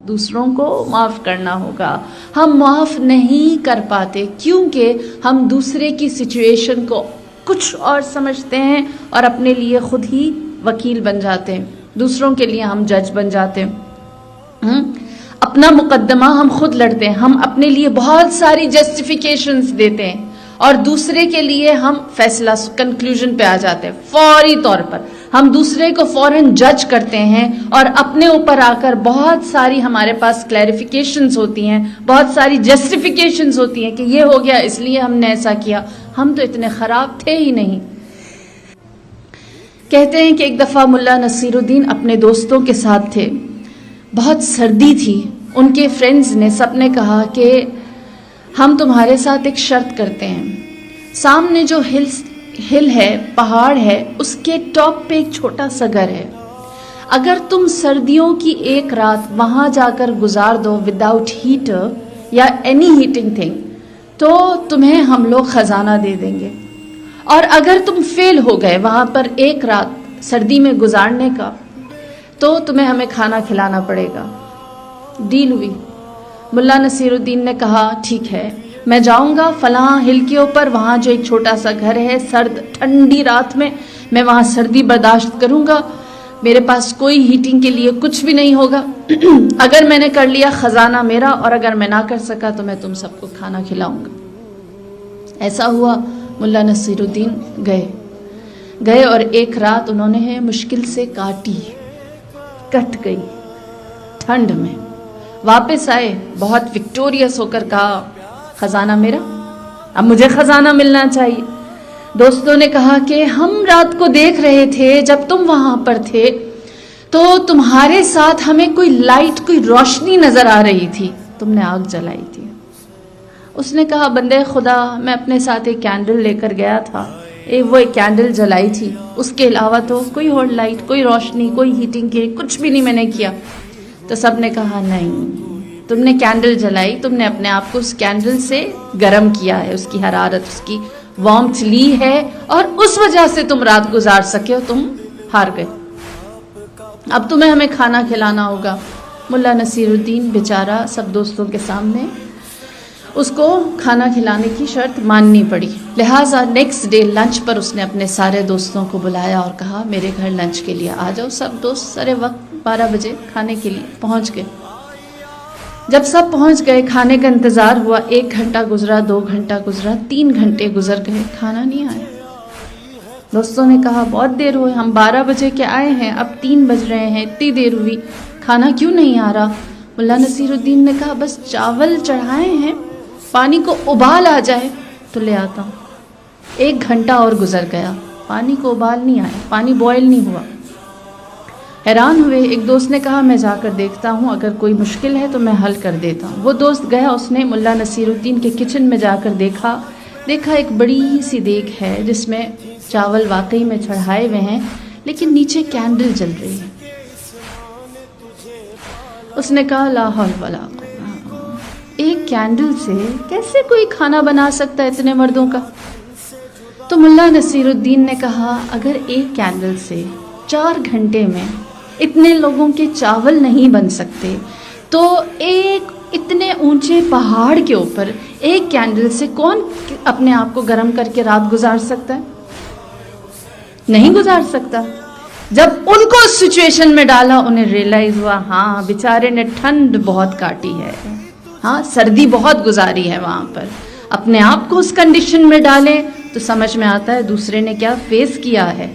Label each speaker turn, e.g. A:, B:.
A: دوسروں کو معاف کرنا ہوگا. ہم معاف نہیں کر پاتے کیونکہ ہم دوسرے کی سچویشن کو کچھ اور سمجھتے ہیں اور اپنے لیے خود ہی وکیل بن جاتے ہیں. دوسروں کے لیے ہم جج بن جاتے ہیں. اپنا مقدمہ ہم خود لڑتے ہیں. ہم اپنے لیے بہت ساری جسٹیفیکیشنز دیتے ہیں اور دوسرے کے لیے ہم فیصلہ کنکلوژن پہ آ جاتے ہیں. فوری طور پر ہم دوسرے کو فوراً جج کرتے ہیں اور اپنے اوپر آ کر بہت ساری ہمارے پاس کلیریفیکیشنز ہوتی ہیں, بہت ساری جسٹیفیکیشنز ہوتی ہیں کہ یہ ہو گیا اس لیے ہم نے ایسا کیا. ہم تو اتنے خراب تھے ہی نہیں. کہتے ہیں کہ ایک دفعہ ملا نصیر الدین اپنے دوستوں کے ساتھ تھے. بہت سردی تھی. ان کے فرینڈز نے سب نے کہا کہ ہم تمہارے ساتھ ایک شرط کرتے ہیں. سامنے جو ہل ہے, پہاڑ ہے, اس کے ٹاپ پہ ایک چھوٹا سا گھر ہے. اگر تم سردیوں کی ایک رات وہاں جا کر گزار دو وداؤٹ ہیٹر یا اینی ہیٹنگ تھنگ تو تمہیں ہم لوگ خزانہ دے دیں گے. اور اگر تم فیل ہو گئے وہاں پر ایک رات سردی میں گزارنے کا تو تمہیں ہمیں کھانا کھلانا پڑے گا. ڈیل ہوئی. ملا نصیر الدین نے کہا ٹھیک ہے, میں جاؤں گا فلاں ہل کے اوپر, وہاں جو ایک چھوٹا سا گھر ہے, سرد ٹھنڈی رات میں وہاں سردی برداشت کروں گا. میرے پاس کوئی ہیٹنگ کے لیے کچھ بھی نہیں ہوگا. اگر میں نے کر لیا خزانہ میرا, اور اگر میں نہ کر سکا تو میں تم سب کو کھانا کھلاؤں گا. ایسا ہوا. ملا نصیر الدین گئے اور ایک رات انہوں نے مشکل سے کٹ گئی ٹھنڈ میں. واپس آئے بہت وکٹوریس ہو کر کہا خزانہ میرا, اب مجھے خزانہ ملنا چاہیے. دوستوں نے کہا کہ ہم رات کو دیکھ رہے تھے جب تم وہاں پر تھے تو تمہارے ساتھ ہمیں کوئی لائٹ, کوئی روشنی نظر آ رہی تھی, تم نے آگ جلائی تھی. اس نے کہا بندے خدا, میں اپنے ساتھ ایک کینڈل لے کر گیا تھا, وہ ایک کینڈل جلائی تھی, اس کے علاوہ تو کوئی اور لائٹ, کوئی روشنی, کوئی ہیٹنگ کے کچھ بھی نہیں میں نے کیا. تو سب نے کہا نہیں, تم نے کینڈل جلائی, تم نے اپنے آپ کو اس کینڈل سے گرم کیا ہے, اس کی حرارت, اس کی وارمتھ لی ہے اور اس وجہ سے تم رات گزار سکے ہو. تم ہار گئے, اب تمہیں ہمیں کھانا کھلانا ہوگا. ملا نصیر الدین بیچارہ سب دوستوں کے سامنے اس کو کھانا کھلانے کی شرط ماننی پڑی. لہٰذا نیکسٹ ڈے لنچ پر اس نے اپنے سارے دوستوں کو بلایا اور کہا میرے گھر لنچ کے لیے آ جاؤ. سب دوست سارے وقت 12 بجے کھانے کے لیے پہنچ گئے. جب سب پہنچ گئے کھانے کا انتظار ہوا. 1 گھنٹہ گزرا, 2 گھنٹہ گزرا, 3 گھنٹے گزر گئے, کھانا نہیں آیا. دوستوں نے کہا بہت دیر ہوئی, ہم 12 بجے کے آئے ہیں, اب 3 بج رہے ہیں, اتنی دیر ہوئی, کھانا کیوں نہیں آ رہا. ملا نصیر الدین نے کہا بس چاول چڑھائے ہیں, پانی کو ابال آ جائے تو لے آتا ہوں. 1 گھنٹہ اور گزر گیا, پانی کو ابال نہیں آیا, پانی بوائل نہیں ہوا. حیران ہوئے. ایک دوست نے کہا میں جا کر دیکھتا ہوں, اگر کوئی مشکل ہے تو میں حل کر دیتا ہوں. وہ دوست گیا, اس نے ملا نصیر الدین کے کچن میں جا کر دیکھا ایک بڑی سی دیگ ہے جس میں چاول واقعی میں چڑھائے ہوئے ہیں لیکن نیچے کینڈل جل رہی ہے. اس نے کہا لا حول ولا قوت, ایک کینڈل سے کیسے کوئی کھانا بنا سکتا ہے اتنے مردوں کا. تو ملا نصیر الدین نے کہا اگر ایک کینڈل سے 4 گھنٹے میں اتنے لوگوں کے چاول نہیں بن سکتے تو ایک اتنے اونچے پہاڑ کے اوپر ایک کینڈل سے کون اپنے آپ کو گرم کر کے رات گزار سکتا ہے؟ نہیں گزار سکتا. جب ان کو اس سچویشن میں ڈالا انہیں ریئلائز ہوا ہاں بیچارے نے ٹھنڈ بہت کاٹی ہے, ہاں سردی بہت گزاری ہے وہاں پر. اپنے آپ کو اس کنڈیشن میں ڈالیں تو سمجھ میں آتا ہے دوسرے نے کیا فیس کیا ہے.